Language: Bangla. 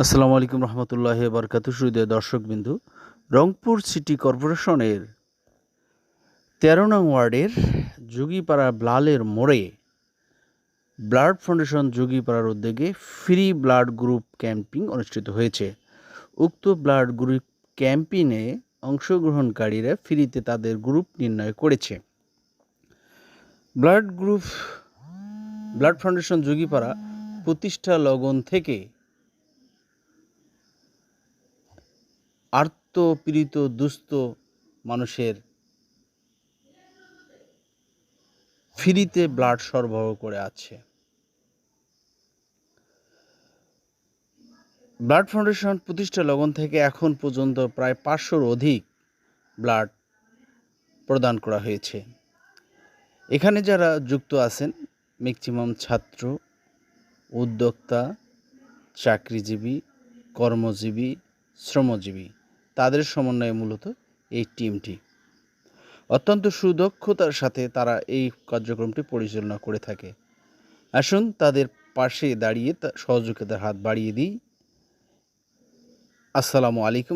আসসালামু আলাইকুম রহমতুল্লাহ বারকাতু সুদীয় দর্শকবিন্দু। রংপুর সিটি কর্পোরেশনের ১৩ নং ওয়ার্ডের যোগীপাড়া ব্লালের মোড়ে ব্লাড ফাউন্ডেশন যোগীপাড়ার উদ্যোগে ফ্রি ব্লাড গ্রুপ ক্যাম্পিং অনুষ্ঠিত হয়েছে। উক্ত ব্লাড গ্রুপ ক্যাম্পেইনে অংশগ্রহণকারীরা ফ্রিতে তাদের গ্রুপ নির্ণয় করেছে। ব্লাড ফাউন্ডেশন যোগীপাড়া প্রতিষ্ঠা লগন থেকে আর্তপীড়িত দুস্থ মানুষের ফ্রিতে ব্লাড সরবরাহ করে আছে। ব্লাড ফাউন্ডেশন প্রতিষ্ঠা লগন থেকে এখন পর্যন্ত প্রায় ৫০০-র অধিক ব্লাড প্রদান করা হয়েছে। এখানে যারা যুক্ত আছেন ম্যাক্সিমাম ছাত্র, উদ্যোক্তা, চাকরিজীবী, কর্মজীবী, শ্রমজীবী, তাদের সমন্বয়ে মূলত এই টিমটি। অত্যন্ত সুদক্ষতার সাথে তারা এই কার্যক্রমটি পরিচালনা করে থাকে। আসুন তাদের পাশে দাঁড়িয়ে সহযোগিতার হাত বাড়িয়ে দিই। আসসালামু আলাইকুম।